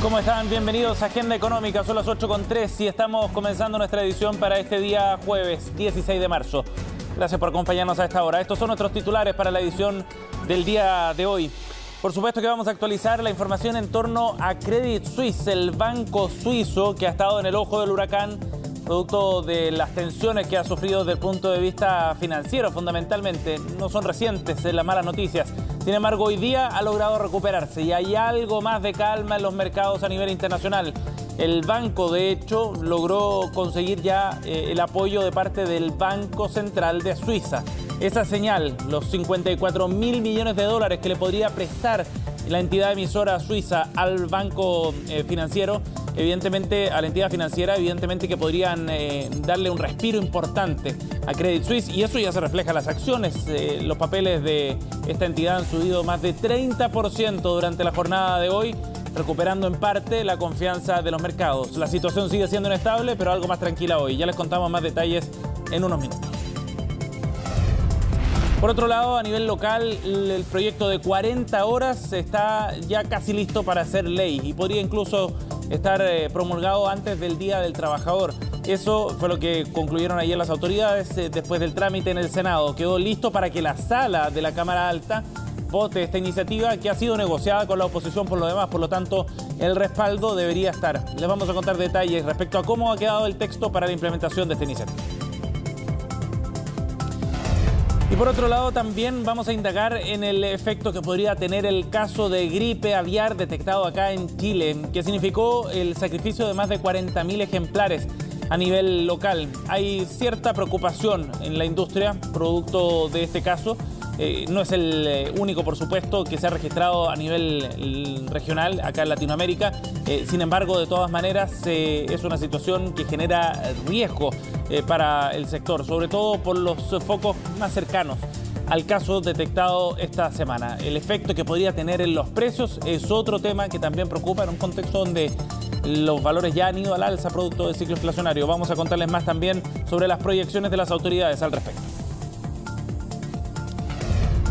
¿Cómo están? Bienvenidos a Agenda Económica. Son las 8:03 y estamos comenzando nuestra edición para este día jueves 16 de marzo. Gracias por acompañarnos a esta hora. Estos son nuestros titulares para la edición del día de hoy. Por supuesto que vamos a actualizar la información en torno a Credit Suisse, el banco suizo que ha estado en el ojo del huracán, producto de las tensiones que ha sufrido desde el punto de vista financiero, fundamentalmente. No son recientes las malas noticias. Sin embargo, hoy día ha logrado recuperarse y hay algo más de calma en los mercados a nivel internacional. El banco, de hecho, logró conseguir ya el apoyo de parte del Banco Central de Suiza. Esa señal, los 54.000 millones de dólares que le podría prestar la entidad emisora suiza al banco financiero, evidentemente, a la entidad financiera, evidentemente que podrían darle un respiro importante a Credit Suisse, y eso ya se refleja en las acciones. Los papeles de esta entidad han subido más de 30% durante la jornada de hoy, recuperando en parte la confianza de los mercados. La situación sigue siendo inestable, pero algo más tranquila hoy. Ya les contamos más detalles en unos minutos. Por otro lado, a nivel local, el proyecto de 40 horas está ya casi listo para ser ley y podría incluso estar promulgado antes del Día del Trabajador. Eso fue lo que concluyeron ayer las autoridades después del trámite en el Senado. Quedó listo para que la sala de la Cámara Alta vote esta iniciativa, que ha sido negociada con la oposición por lo demás. Por lo tanto, el respaldo debería estar. Les vamos a contar detalles respecto a cómo ha quedado el texto para la implementación de esta iniciativa. Y por otro lado, también vamos a indagar en el efecto que podría tener el caso de gripe aviar detectado acá en Chile, que significó el sacrificio de más de 40.000 ejemplares a nivel local. Hay cierta preocupación en la industria producto de este caso. No es el único, por supuesto, que se ha registrado a nivel regional acá en Latinoamérica. Sin embargo, de todas maneras, es una situación que genera riesgo para el sector, sobre todo por los focos más cercanos al caso detectado esta semana. El efecto que podría tener en los precios es otro tema que también preocupa en un contexto donde los valores ya han ido al alza producto del ciclo inflacionario. Vamos a contarles más también sobre las proyecciones de las autoridades al respecto.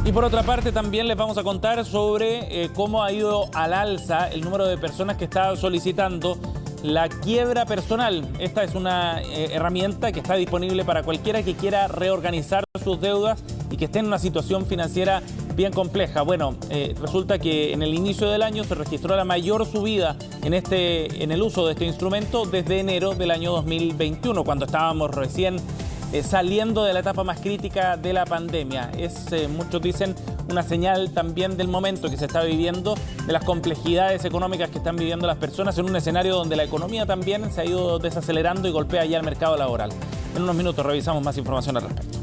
Y por otra parte, también les vamos a contar sobre cómo ha ido al alza el número de personas que están solicitando la quiebra personal. Esta es una herramienta que está disponible para cualquiera que quiera reorganizar sus deudas y que esté en una situación financiera bien compleja. Bueno, resulta que en el inicio del año se registró la mayor subida en el uso de este instrumento desde enero del año 2021, cuando estábamos recién saliendo de la etapa más crítica de la pandemia. Es, muchos dicen, una señal también del momento que se está viviendo, de las complejidades económicas que están viviendo las personas en un escenario donde la economía también se ha ido desacelerando y golpea ya el mercado laboral. En unos minutos revisamos más información al respecto.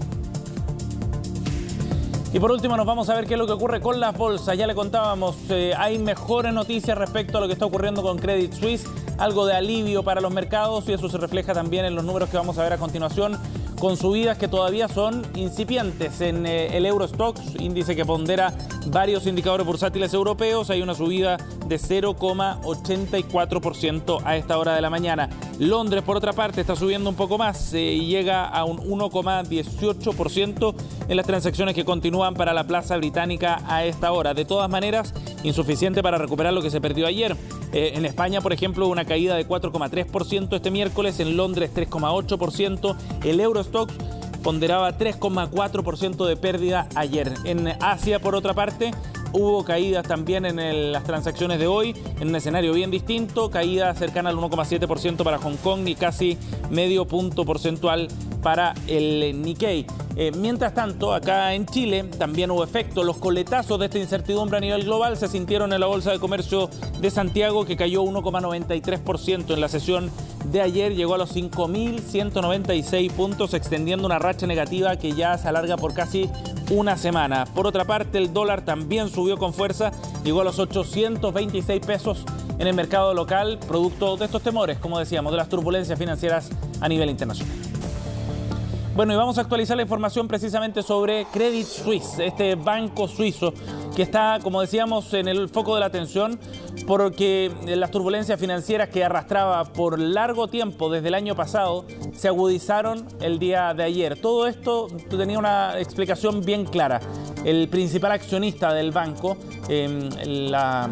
Y por último nos vamos a ver qué es lo que ocurre con las bolsas. Ya le contábamos, hay mejores noticias respecto a lo que está ocurriendo con Credit Suisse, algo de alivio para los mercados, y eso se refleja también en los números que vamos a ver a continuación, con subidas que todavía son incipientes. En el Eurostoxx, índice que pondera varios indicadores bursátiles europeos, hay una subida de 0,84% a esta hora de la mañana. Londres, por otra parte, está subiendo un poco más y llega a un 1,18% en las transacciones que continúan para la plaza británica a esta hora. De todas maneras, insuficiente para recuperar lo que se perdió ayer. En España, por ejemplo, una caída de 4,3% este miércoles, en Londres 3,8%, el Eurostoxx ponderaba 3,4% de pérdida ayer. En Asia, por otra parte, hubo caídas también en las transacciones de hoy, en un escenario bien distinto, caída cercana al 1,7% para Hong Kong y casi medio punto porcentual para el Nikkei. Mientras tanto, acá en Chile también hubo efecto. Los coletazos de esta incertidumbre a nivel global se sintieron en la Bolsa de Comercio de Santiago, que cayó 1,93% en la sesión de ayer. Llegó a los 5.196 puntos, extendiendo una racha negativa que ya se alarga por casi una semana. Por otra parte, el dólar también subió con fuerza, llegó a los 826 pesos en el mercado local, producto de estos temores, como decíamos, de las turbulencias financieras a nivel internacional. Bueno, y vamos a actualizar la información precisamente sobre Credit Suisse, este banco suizo que está, como decíamos, en el foco de la atención porque las turbulencias financieras que arrastraba por largo tiempo desde el año pasado se agudizaron el día de ayer. Todo esto tenía una explicación bien clara. el principal accionista del banco, la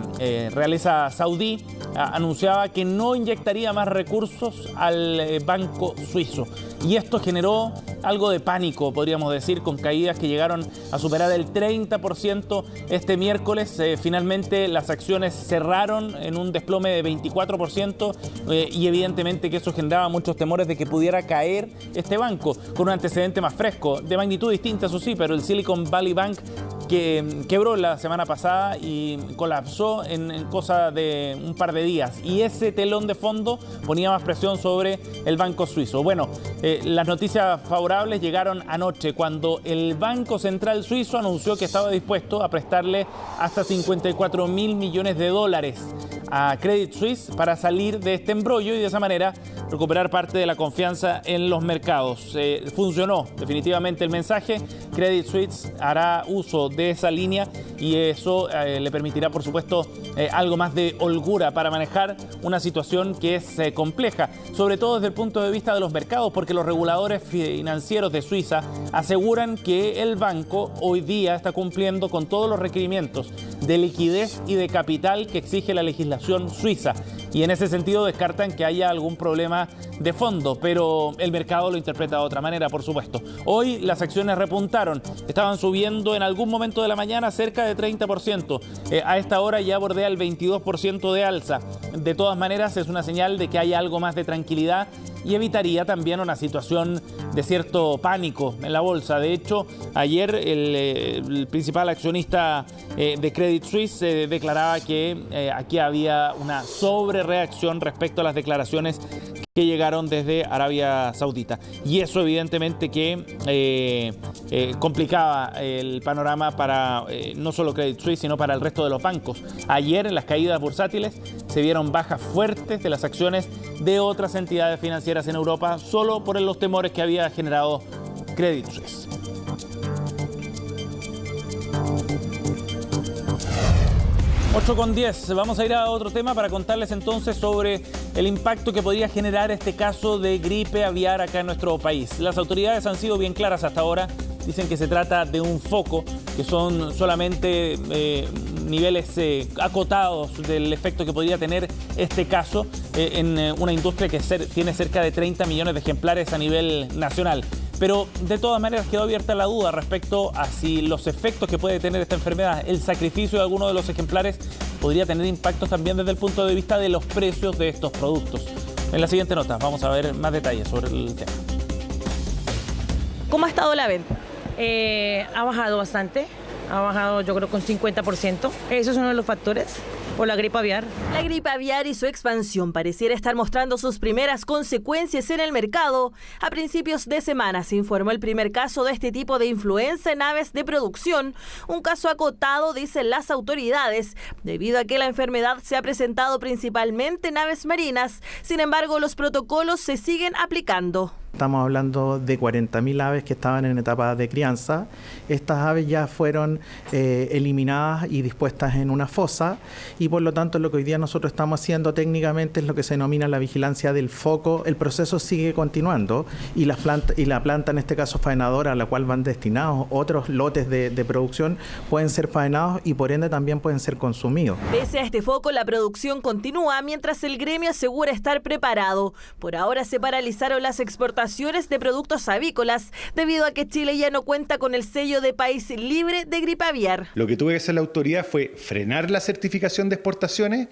realeza saudí, anunciaba que no inyectaría más recursos al banco suizo. Y esto generó algo de pánico, podríamos decir, con caídas que llegaron a superar el 30% este miércoles. Finalmente las acciones cerraron en un desplome de 24% y evidentemente que eso generaba muchos temores de que pudiera caer este banco, con un antecedente más fresco, de magnitud distinta, eso sí, pero el Silicon Valley Bank, que quebró la semana pasada y colapsó en cosa de un par de días. Y ese telón de fondo ponía más presión sobre el banco suizo. Bueno, las noticias favorables llegaron anoche cuando el Banco Central Suizo anunció que estaba dispuesto a prestarle hasta 54.000 millones de dólares a Credit Suisse para salir de este embrollo y de esa manera recuperar parte de la confianza en los mercados. Funcionó definitivamente el mensaje. Credit Suisse hará uso de esa línea y eso le permitirá, por supuesto, algo más de holgura para manejar una situación que es compleja, sobre todo desde el punto de vista de los mercados, porque los reguladores financieros de Suiza aseguran que el banco hoy día está cumpliendo con todos los requerimientos de liquidez y de capital que exige la legislación suiza. Y en ese sentido descartan que haya algún problema de fondo, pero el mercado lo interpreta de otra manera, por supuesto. Hoy las acciones repuntaron, estaban subiendo en algún momento de la mañana cerca de 30%. A esta hora ya bordea el 22% de alza. De todas maneras es una señal de que hay algo más de tranquilidad y evitaría también una situación de cierto pánico en la bolsa. De hecho, ayer el principal accionista de Credit Suisse declaraba que aquí había una sobrereacción respecto a las declaraciones que llegaron desde Arabia Saudita. Y eso evidentemente que complicaba el panorama para no solo Credit Suisse, sino para el resto de los bancos. Ayer en las caídas bursátiles se vieron bajas fuertes de las acciones de otras entidades financieras en Europa, solo por los temores que había generado Credit Suisse. 8:10. Vamos a ir a otro tema para contarles entonces sobre el impacto que podría generar este caso de gripe aviar acá en nuestro país. Las autoridades han sido bien claras hasta ahora. Dicen que se trata de un foco, que son solamente niveles acotados del efecto que podría tener este caso en una industria que tiene cerca de 30 millones de ejemplares a nivel nacional. Pero de todas maneras quedó abierta la duda respecto a si los efectos que puede tener esta enfermedad, el sacrificio de algunos de los ejemplares, podría tener impactos también desde el punto de vista de los precios de estos productos. En la siguiente nota vamos a ver más detalles sobre el tema. ¿Cómo ha estado la venta? Ha bajado bastante, ha bajado yo creo con 50%. Eso es uno de los factores por la gripe aviar. La gripe aviar y su expansión pareciera estar mostrando sus primeras consecuencias en el mercado. A principios de semana se informó el primer caso de este tipo de influenza en aves de producción, un caso acotado, dicen las autoridades, debido a que la enfermedad se ha presentado principalmente en aves marinas. Sin embargo, los protocolos se siguen aplicando. Estamos hablando de 40.000 aves que estaban en etapa de crianza. Estas aves ya fueron eliminadas y dispuestas en una fosa y por lo tanto lo que hoy día nosotros estamos haciendo técnicamente es lo que se denomina la vigilancia del foco. El proceso sigue continuando y la planta, en este caso faenadora, a la cual van destinados otros lotes de producción, pueden ser faenados y por ende también pueden ser consumidos. Pese a este foco, la producción continúa mientras el gremio asegura estar preparado. Por ahora se paralizaron las exportaciones de productos avícolas debido a que Chile ya no cuenta con el sello de país libre de gripe aviar. Lo que tuvo que hacer la autoridad fue frenar la certificación de exportaciones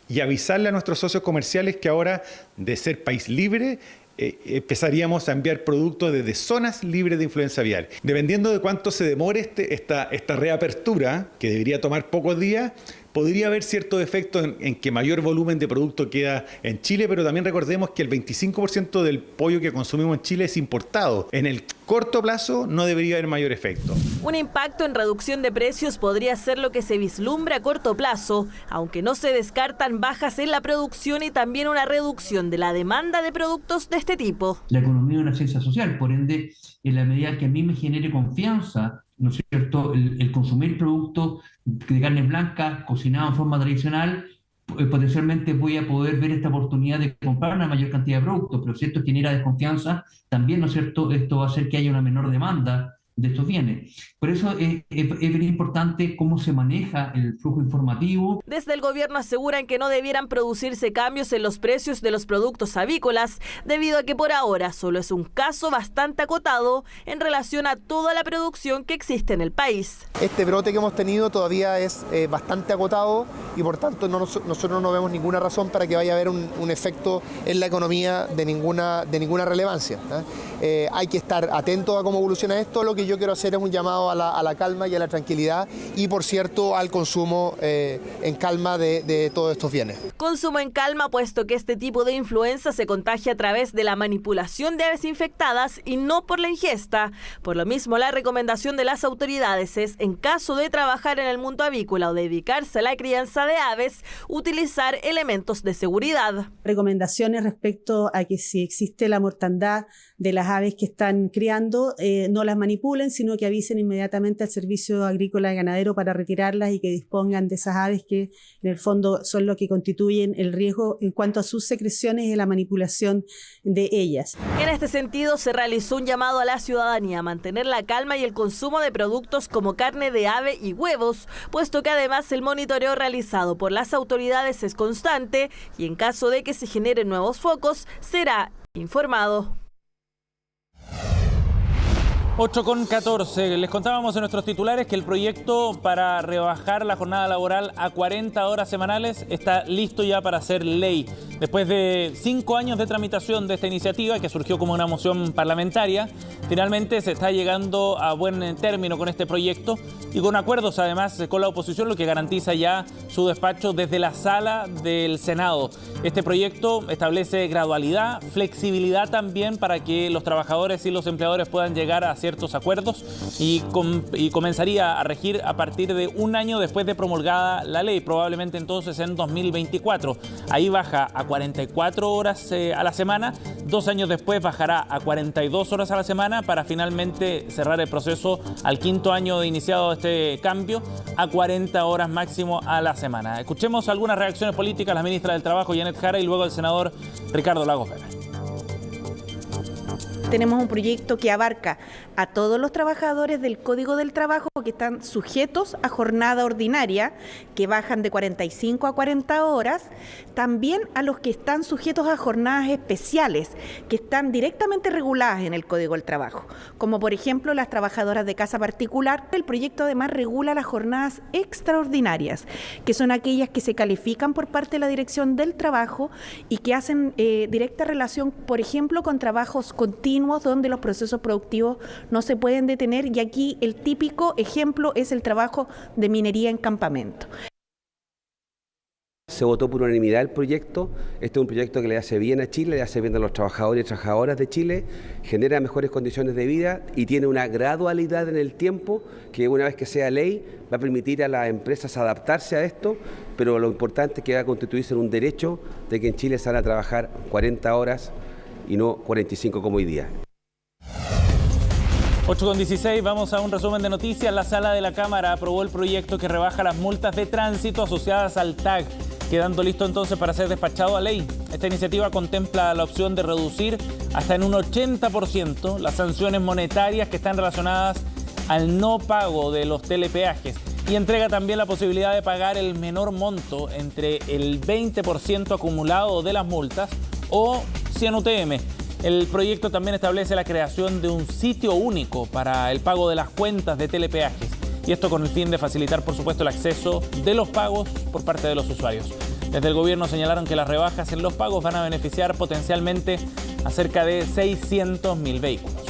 y avisarle a nuestros socios comerciales que ahora, de ser país libre, empezaríamos a enviar productos desde zonas libres de influenza aviar. Dependiendo de cuánto se demore esta reapertura, que debería tomar pocos días, podría haber ciertos efectos en que mayor volumen de producto queda en Chile, pero también recordemos que el 25% del pollo que consumimos en Chile es importado. En el corto plazo no debería haber mayor efecto. Un impacto en reducción de precios podría ser lo que se vislumbra a corto plazo, aunque no se descartan bajas en la producción y también una reducción de la demanda de productos de este tipo. La economía es una ciencia social, por ende, en la medida que a mí me genere confianza, ¿no es cierto?, el consumir productos de carnes blancas cocinados en forma tradicional, potencialmente voy a poder ver esta oportunidad de comprar una mayor cantidad de productos, pero si esto genera desconfianza, también, ¿no es cierto?, esto va a hacer que haya una menor demanda estos bienes. Por eso es bien importante cómo se maneja el flujo informativo. Desde el gobierno aseguran que no debieran producirse cambios en los precios de los productos avícolas, debido a que por ahora solo es un caso bastante acotado en relación a toda la producción que existe en el país. Este brote que hemos tenido todavía es bastante acotado y por tanto nosotros no vemos ninguna razón para que vaya a haber un efecto en la economía de ninguna relevancia. Hay que estar atentos a cómo evoluciona esto. Lo que yo quiero hacer es un llamado a la calma y a la tranquilidad y, por cierto, al consumo en calma de todos estos bienes. Consumo en calma, puesto que este tipo de influenza se contagia a través de la manipulación de aves infectadas y no por la ingesta. Por lo mismo, la recomendación de las autoridades es, en caso de trabajar en el mundo avícola o dedicarse a la crianza de aves, utilizar elementos de seguridad. Recomendaciones respecto a que si existe la mortandad de las aves que están criando, no las manipulen, sino que avisen inmediatamente al Servicio Agrícola y Ganadero para retirarlas y que dispongan de esas aves que en el fondo son lo que constituyen el riesgo en cuanto a sus secreciones y la manipulación de ellas. En este sentido, se realizó un llamado a la ciudadanía a mantener la calma y el consumo de productos como carne de ave y huevos, puesto que además el monitoreo realizado por las autoridades es constante y en caso de que se generen nuevos focos, será informado. 8:14. Les contábamos en nuestros titulares que el proyecto para rebajar la jornada laboral a 40 horas semanales está listo ya para ser ley. Después de 5 años de tramitación de esta iniciativa, que surgió como una moción parlamentaria, finalmente se está llegando a buen término con este proyecto y con acuerdos además con la oposición, lo que garantiza ya su despacho desde la sala del Senado. Este proyecto establece gradualidad, flexibilidad también para que los trabajadores y los empleadores puedan llegar a ciertos acuerdos y comenzaría a regir a partir de un año después de promulgada la ley, probablemente entonces en 2024. Ahí baja a 44 horas a la semana, 2 años después bajará a 42 horas a la semana para finalmente cerrar el proceso al 5.º año de iniciado este cambio a 40 horas máximo a la semana. Escuchemos algunas reacciones políticas, la ministra del Trabajo, Janet Jara, y luego el senador Ricardo Lagos Vera. Tenemos un proyecto que abarca a todos los trabajadores del Código del Trabajo que están sujetos a jornada ordinaria, que bajan de 45 a 40 horas, también a los que están sujetos a jornadas especiales, que están directamente reguladas en el Código del Trabajo, como por ejemplo las trabajadoras de casa particular. El proyecto además regula las jornadas extraordinarias, que son aquellas que se califican por parte de la Dirección del Trabajo y que hacen directa relación, por ejemplo, con trabajos continuos donde los procesos productivos no se pueden detener, y aquí el típico ejemplo es el trabajo de minería en campamento. Se votó por unanimidad el proyecto. Este es un proyecto que le hace bien a Chile, le hace bien a los trabajadores y trabajadoras de Chile, genera mejores condiciones de vida y tiene una gradualidad en el tiempo que, una vez que sea ley, va a permitir a las empresas adaptarse a esto, pero lo importante es que va a constituirse en un derecho de que en Chile se van a trabajar 40 horas y no 45 como hoy día. 8:16, vamos a un resumen de noticias. La Sala de la Cámara aprobó el proyecto que rebaja las multas de tránsito asociadas al TAG, quedando listo entonces para ser despachado a ley. Esta iniciativa contempla la opción de reducir hasta en un 80% las sanciones monetarias que están relacionadas al no pago de los telepeajes y entrega también la posibilidad de pagar el menor monto entre el 20% acumulado de las multas o 100 UTM. El proyecto también establece la creación de un sitio único para el pago de las cuentas de telepeajes, y esto con el fin de facilitar, por supuesto, el acceso de los pagos por parte de los usuarios. Desde el gobierno señalaron que las rebajas en los pagos van a beneficiar potencialmente a cerca de 600.000 vehículos.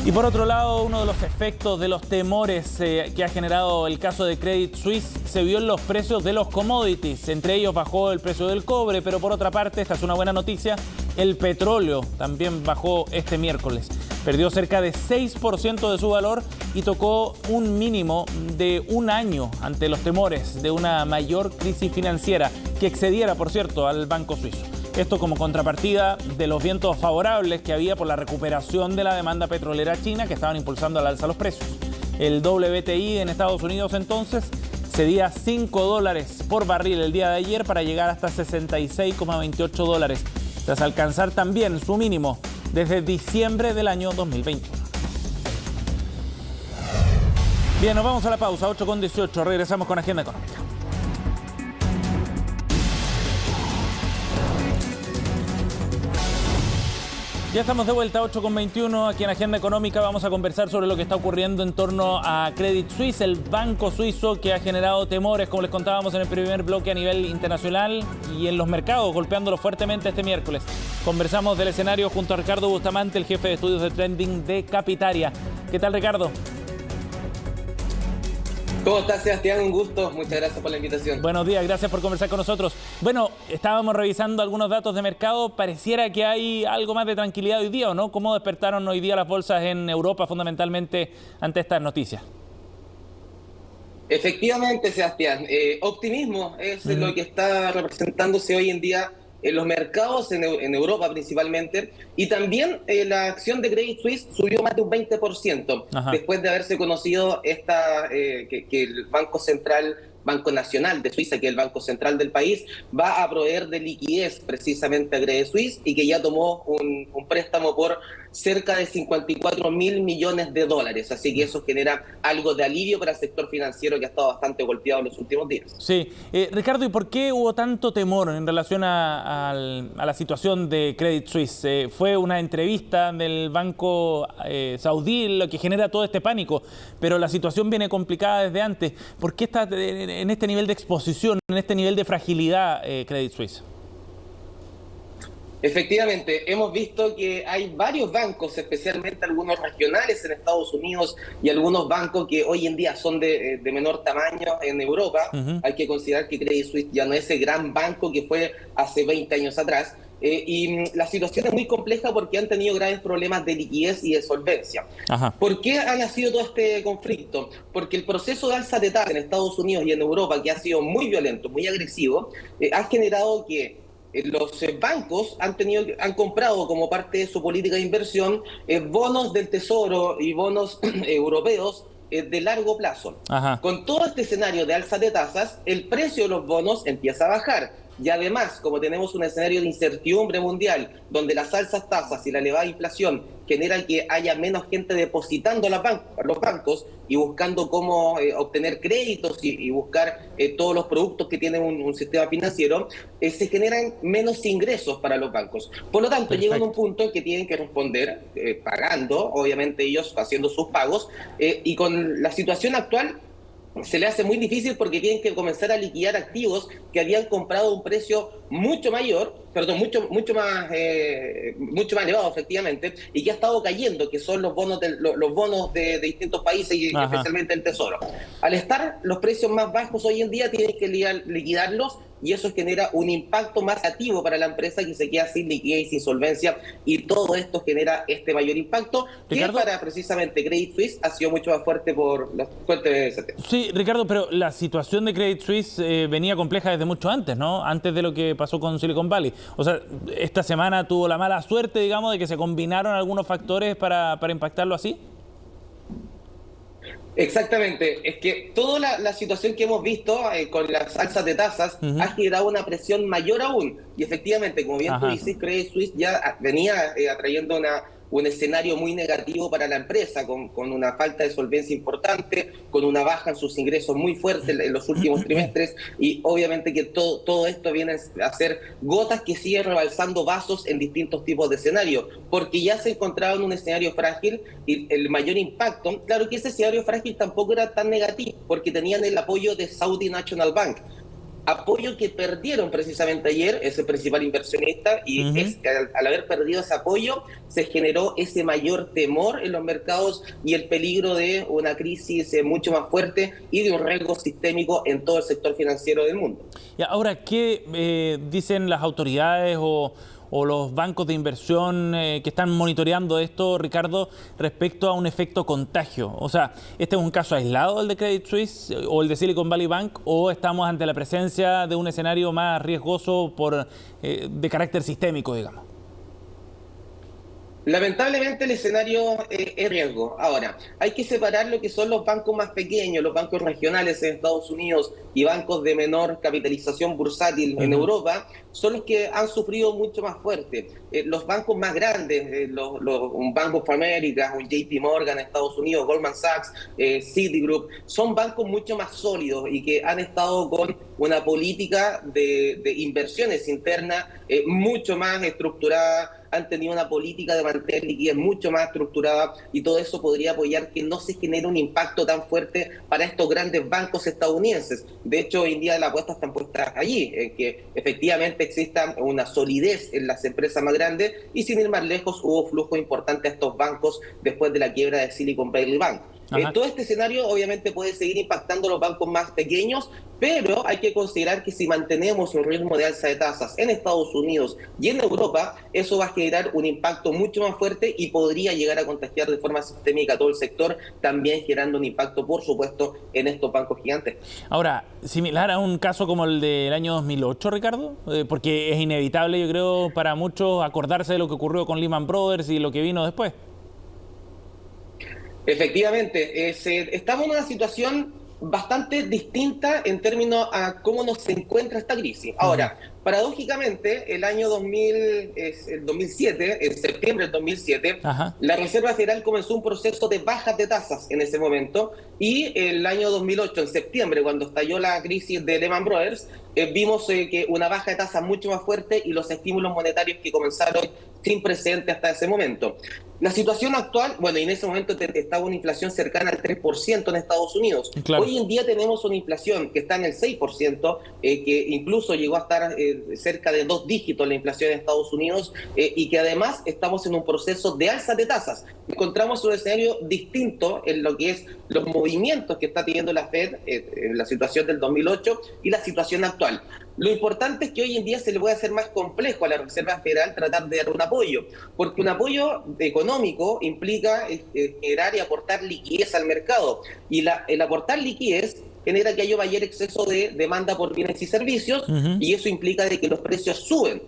Y por otro lado, uno de los efectos de los temores que ha generado el caso de Credit Suisse se vio en los precios de los commodities. Entre ellos bajó el precio del cobre, pero por otra parte, esta es una buena noticia, el petróleo también bajó este miércoles. Perdió cerca de 6% de su valor y tocó un mínimo de un año ante los temores de una mayor crisis financiera que excediera, por cierto, al banco suizo. Esto como contrapartida de los vientos favorables que había por la recuperación de la demanda petrolera china, que estaban impulsando al alza los precios. El WTI en Estados Unidos entonces cedía $5 por barril el día de ayer para llegar hasta $66,28, tras alcanzar también su mínimo desde diciembre del año 2021. Bien, nos vamos a la pausa, 8:18. Regresamos con Agenda Económica. Ya estamos de vuelta, 8:21, aquí en Agenda Económica. Vamos a conversar sobre lo que está ocurriendo en torno a Credit Suisse, el banco suizo que ha generado temores, como les contábamos en el primer bloque, a nivel internacional y en los mercados, golpeándolo fuertemente este miércoles. Conversamos del escenario junto a Ricardo Bustamante, el jefe de estudios de trading de Capitaria. ¿Qué tal, Ricardo? ¿Cómo estás, Sebastián? Un gusto. Muchas gracias por la invitación. Buenos días, gracias por conversar con nosotros. Bueno, estábamos revisando algunos datos de mercado. Pareciera que hay algo más de tranquilidad hoy día, ¿o no? ¿Cómo despertaron hoy día las bolsas en Europa fundamentalmente ante estas noticias? Efectivamente, Sebastián. Optimismo es lo que está representándose hoy en día en los mercados, en Europa principalmente, y también la acción de Credit Suisse subió más de un 20%, después de haberse conocido que el Banco Nacional de Suiza, que es el banco central del país, va a proveer de liquidez precisamente a Credit Suisse y que ya tomó un préstamo por cerca de 54.000 millones de dólares. Así que eso genera algo de alivio para el sector financiero que ha estado bastante golpeado en los últimos días. Sí. Ricardo, ¿y por qué hubo tanto temor en relación a la situación de Credit Suisse? Fue una entrevista del banco saudí lo que genera todo este pánico, pero la situación viene complicada desde antes. ¿Por qué está en este nivel de exposición, en este nivel de fragilidad Credit Suisse? Efectivamente, hemos visto que hay varios bancos, especialmente algunos regionales en Estados Unidos y algunos bancos que hoy en día son de menor tamaño en Europa. Hay que considerar que Credit Suisse ya no es ese gran banco que fue hace 20 años atrás. Y la situación es muy compleja porque han tenido graves problemas de liquidez y de solvencia. ¿Por qué ha nacido todo este conflicto? Porque el proceso de alza de tasas en Estados Unidos y en Europa, que ha sido muy violento, muy agresivo, ha generado que los bancos han comprado como parte de su política de inversión bonos del Tesoro y bonos europeos de largo plazo. Con todo este escenario de alza de tasas, el precio de los bonos empieza a bajar. Y además, como tenemos un escenario de incertidumbre mundial, donde las altas tasas y la elevada inflación generan que haya menos gente depositando a los bancos y buscando cómo obtener créditos y buscar todos los productos que tiene un sistema financiero, se generan menos ingresos para los bancos. Por lo tanto, llegan a un punto en que tienen que responder pagando, obviamente ellos haciendo sus pagos, y con la situación actual se le hace muy difícil porque tienen que comenzar a liquidar activos que habían comprado a un precio mucho más elevado, efectivamente, y que ha estado cayendo, que son los bonos de distintos países y especialmente el Tesoro. Al estar los precios más bajos hoy en día, tienen que liquidarlos, y eso genera un impacto más negativo para la empresa que se queda sin liquidez y sin solvencia, y todo esto genera este mayor impacto, ¿Ricardo? Que para precisamente Credit Suisse ha sido mucho más fuerte por la fuente de ST. Sí, Ricardo, pero la situación de Credit Suisse venía compleja desde mucho antes, ¿no? Antes de lo que pasó con Silicon Valley. O sea, esta semana tuvo la mala suerte, digamos, de que se combinaron algunos factores para impactarlo así. Exactamente, es que toda la situación que hemos visto con las alzas de tasas ha generado una presión mayor aún, y efectivamente, como bien tú dices, Credit Suisse ya venía atrayendo un escenario muy negativo para la empresa, con una falta de solvencia importante, con una baja en sus ingresos muy fuerte en los últimos trimestres, y obviamente que todo esto viene a ser gotas que siguen rebalsando vasos en distintos tipos de escenarios, porque ya se encontraba en un escenario frágil, y el mayor impacto, claro que ese escenario frágil tampoco era tan negativo, porque tenían el apoyo de Saudi National Bank, apoyo que perdieron precisamente ayer ese principal inversionista, y es que al haber perdido ese apoyo se generó ese mayor temor en los mercados y el peligro de una crisis mucho más fuerte y de un riesgo sistémico en todo el sector financiero del mundo. Y ahora, ¿qué dicen las autoridades o los bancos de inversión que están monitoreando esto, Ricardo, respecto a un efecto contagio? O sea, ¿este es un caso aislado, el de Credit Suisse o el de Silicon Valley Bank, o estamos ante la presencia de un escenario más riesgoso de carácter sistémico, digamos? Lamentablemente el escenario es riesgo. Ahora, hay que separar lo que son los bancos más pequeños, los bancos regionales en Estados Unidos y bancos de menor capitalización bursátil en Europa, son los que han sufrido mucho más fuerte. Los bancos más grandes, un Bank of America, un JP Morgan en Estados Unidos, Goldman Sachs, Citigroup, son bancos mucho más sólidos y que han estado con una política de inversiones internas mucho más estructurada, han tenido una política de mantener liquidez mucho más estructurada y todo eso podría apoyar que no se genere un impacto tan fuerte para estos grandes bancos estadounidenses. De hecho, hoy en día las apuestas están puestas allí, en que efectivamente exista una solidez en las empresas más grandes y sin ir más lejos hubo flujo importante a estos bancos después de la quiebra de Silicon Valley Bank. Todo este escenario obviamente puede seguir impactando a los bancos más pequeños, pero hay que considerar que si mantenemos un ritmo de alza de tasas en Estados Unidos y en Europa, eso va a generar un impacto mucho más fuerte y podría llegar a contagiar de forma sistémica a todo el sector, también generando un impacto, por supuesto, en estos bancos gigantes. Ahora, similar a un caso como el del año 2008, Ricardo, porque es inevitable, yo creo, para muchos acordarse de lo que ocurrió con Lehman Brothers y lo que vino después. Efectivamente, estamos en una situación bastante distinta en términos a cómo nos encuentra esta crisis. Ahora, paradójicamente, el año 2007, en septiembre del 2007, la Reserva Federal comenzó un proceso de bajas de tasas en ese momento, y el año 2008, en septiembre, cuando estalló la crisis de Lehman Brothers, vimos que una baja de tasas mucho más fuerte y los estímulos monetarios que comenzaron sin precedente hasta ese momento. La situación actual, bueno, y en ese momento estaba una inflación cercana al 3% en Estados Unidos. Claro. Hoy en día tenemos una inflación que está en el 6%, que incluso llegó a estar cerca de 2 dígitos la inflación en Estados Unidos, y que además estamos en un proceso de alza de tasas. Encontramos un escenario distinto en lo que es los movimientos que está teniendo la Fed en la situación del 2008 y la situación actual. Lo importante es que hoy en día se le puede hacer más complejo a la Reserva Federal tratar de dar un apoyo, porque un apoyo económico implica generar y aportar liquidez al mercado, y el aportar liquidez genera que haya mayor exceso de demanda por bienes y servicios, y eso implica de que los precios suben.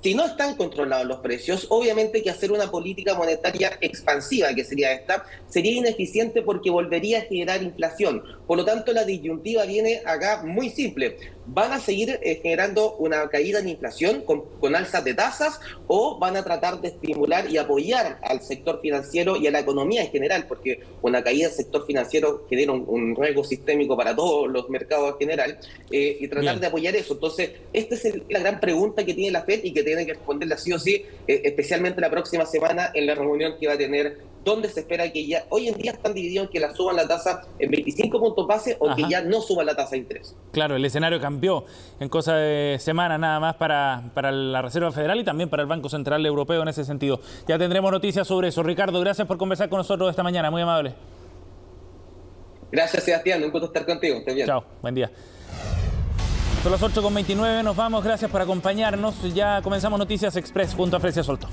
Si no están controlados los precios, obviamente que hacer una política monetaria expansiva, que sería esta, sería ineficiente porque volvería a generar inflación. Por lo tanto, la disyuntiva viene acá muy simple. ¿Van a seguir generando una caída en inflación con alzas de tasas, o van a tratar de estimular y apoyar al sector financiero y a la economía en general? Porque una caída del sector financiero genera un riesgo sistémico para todos los mercados en general, y tratar de apoyar eso. Entonces, esta es la gran pregunta que tiene la Fed y que tiene que responderla sí o sí, especialmente la próxima semana en la reunión que va a tener, donde se espera que ya, hoy en día están divididos en que la suban la tasa en 25 puntos base o que ya no suban la tasa de interés. Claro, el escenario cambió en cosa de semanas nada más para la Reserva Federal y también para el Banco Central Europeo en ese sentido. Ya tendremos noticias sobre eso. Ricardo, gracias por conversar con nosotros esta mañana, muy amable. Gracias, Sebastián, un gusto estar contigo. Estés bien. Chao, buen día. Son las 8:29, nos vamos, gracias por acompañarnos. Ya comenzamos Noticias Express junto a Frecia Solto.